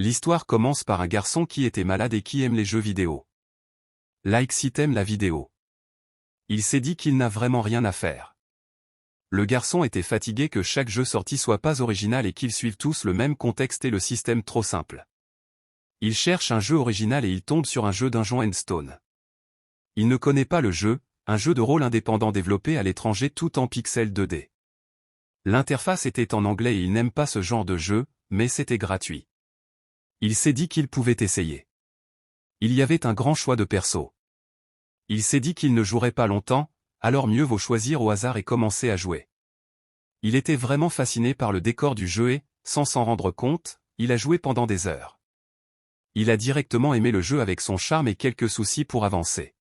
L'histoire commence par un garçon qui était malade et qui aime les jeux vidéo. Like si t'aimes la vidéo. Il s'est dit qu'il n'a vraiment rien à faire. Le garçon était fatigué que chaque jeu sorti soit pas original et qu'ils suivent tous le même contexte et le système trop simple. Il cherche un jeu original et il tombe sur un jeu Dungeons & Stone. Il ne connaît pas le jeu, un jeu de rôle indépendant développé à l'étranger tout en pixels 2D. L'interface était en anglais et il n'aime pas ce genre de jeu, mais c'était gratuit. Il s'est dit qu'il pouvait essayer. Il y avait un grand choix de persos. Il s'est dit qu'il ne jouerait pas longtemps, alors mieux vaut choisir au hasard et commencer à jouer. Il était vraiment fasciné par le décor du jeu et, sans s'en rendre compte, il a joué pendant des heures. Il a directement aimé le jeu avec son charme et quelques soucis pour avancer.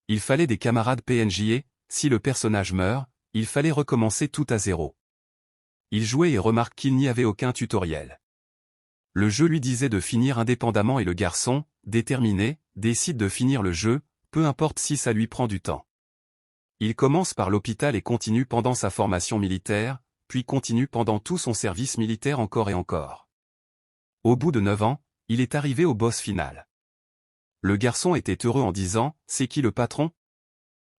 Il fallait des camarades PNJ et, si le personnage meurt, il fallait recommencer tout à zéro. Il jouait et remarque qu'il n'y avait aucun tutoriel. Le jeu lui disait de finir indépendamment et le garçon, déterminé, décide de finir le jeu, peu importe si ça lui prend du temps. Il commence par l'hôpital et continue pendant sa formation militaire, puis continue pendant tout son service militaire encore et encore. Au bout de 9 ans, il est arrivé au boss final. Le garçon était heureux en disant « C'est qui le patron ?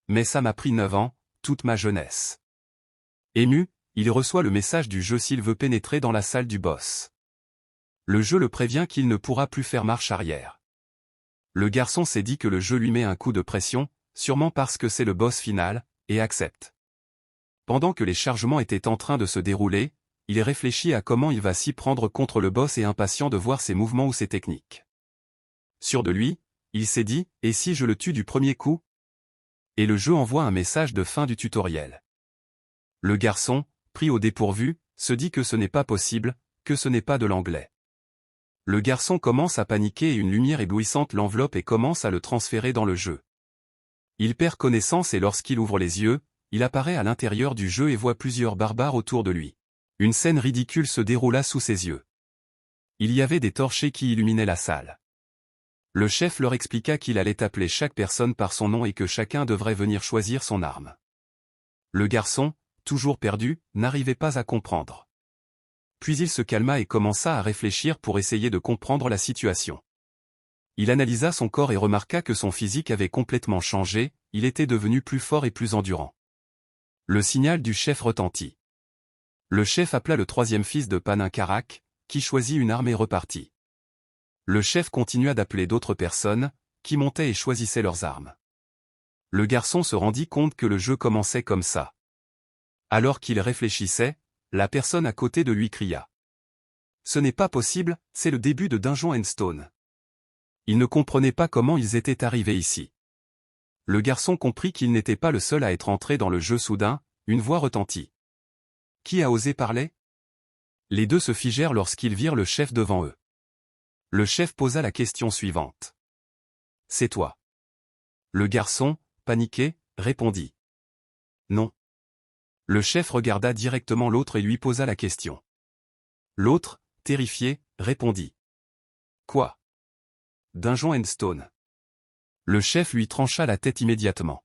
Mais ça m'a pris 9 ans, toute ma jeunesse. » Ému, il reçoit le message du jeu s'il veut pénétrer dans la salle du boss. Le jeu le prévient qu'il ne pourra plus faire marche arrière. Le garçon s'est dit que le jeu lui met un coup de pression, sûrement parce que c'est le boss final, et accepte. Pendant que les chargements étaient en train de se dérouler, il réfléchit à comment il va s'y prendre contre le boss et impatient de voir ses mouvements ou ses techniques. Sûr de lui, il s'est dit « Et si je le tue du premier coup ?» Et le jeu envoie un message de fin du tutoriel. Le garçon, pris au dépourvu, se dit que ce n'est pas possible, que ce n'est pas de l'anglais. Le garçon commence à paniquer et une lumière éblouissante l'enveloppe et commence à le transférer dans le jeu. Il perd connaissance et lorsqu'il ouvre les yeux, il apparaît à l'intérieur du jeu et voit plusieurs barbares autour de lui. Une scène ridicule se déroula sous ses yeux. Il y avait des torchers qui illuminaient la salle. Le chef leur expliqua qu'il allait appeler chaque personne par son nom et que chacun devrait venir choisir son arme. Le garçon, toujours perdu, n'arrivait pas à comprendre. Puis il se calma et commença à réfléchir pour essayer de comprendre la situation. Il analysa son corps et remarqua que son physique avait complètement changé, il était devenu plus fort et plus endurant. Le signal du chef retentit. Le chef appela le troisième fils de Paninkarak, qui choisit une arme et repartit. Le chef continua d'appeler d'autres personnes, qui montaient et choisissaient leurs armes. Le garçon se rendit compte que le jeu commençait comme ça. Alors qu'il réfléchissait, la personne à côté de lui cria. « Ce n'est pas possible, c'est le début de Dungeons & Stone. » Il ne comprenait pas comment ils étaient arrivés ici. Le garçon comprit qu'il n'était pas le seul à être entré dans le jeu soudain, une voix retentit. « Qui a osé parler ?» Les deux se figèrent lorsqu'ils virent le chef devant eux. Le chef posa la question suivante. « C'est toi. » Le garçon, paniqué, répondit. « Non. » Le chef regarda directement l'autre et lui posa la question. L'autre, terrifié, répondit. « Quoi ? Dungeons & Stone. » Le chef lui trancha la tête immédiatement.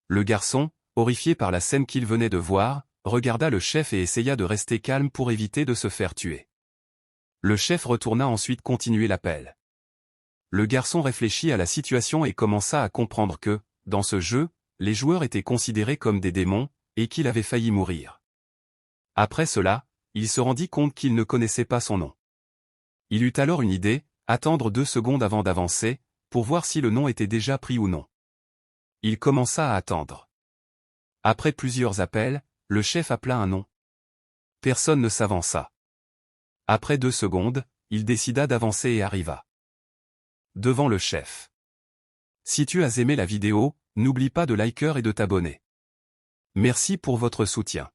Le garçon, horrifié par la scène qu'il venait de voir, regarda le chef et essaya de rester calme pour éviter de se faire tuer. Le chef retourna ensuite continuer l'appel. Le garçon réfléchit à la situation et commença à comprendre que, dans ce jeu, les joueurs étaient considérés comme des démons, et qu'il avait failli mourir. Après cela, il se rendit compte qu'il ne connaissait pas son nom. Il eut alors une idée, attendre 2 secondes avant d'avancer, pour voir si le nom était déjà pris ou non. Il commença à attendre. Après plusieurs appels, le chef appela un nom. Personne ne s'avança. Après 2 secondes, il décida d'avancer et arriva devant le chef. Si tu as aimé la vidéo, n'oublie pas de liker et de t'abonner. Merci pour votre soutien.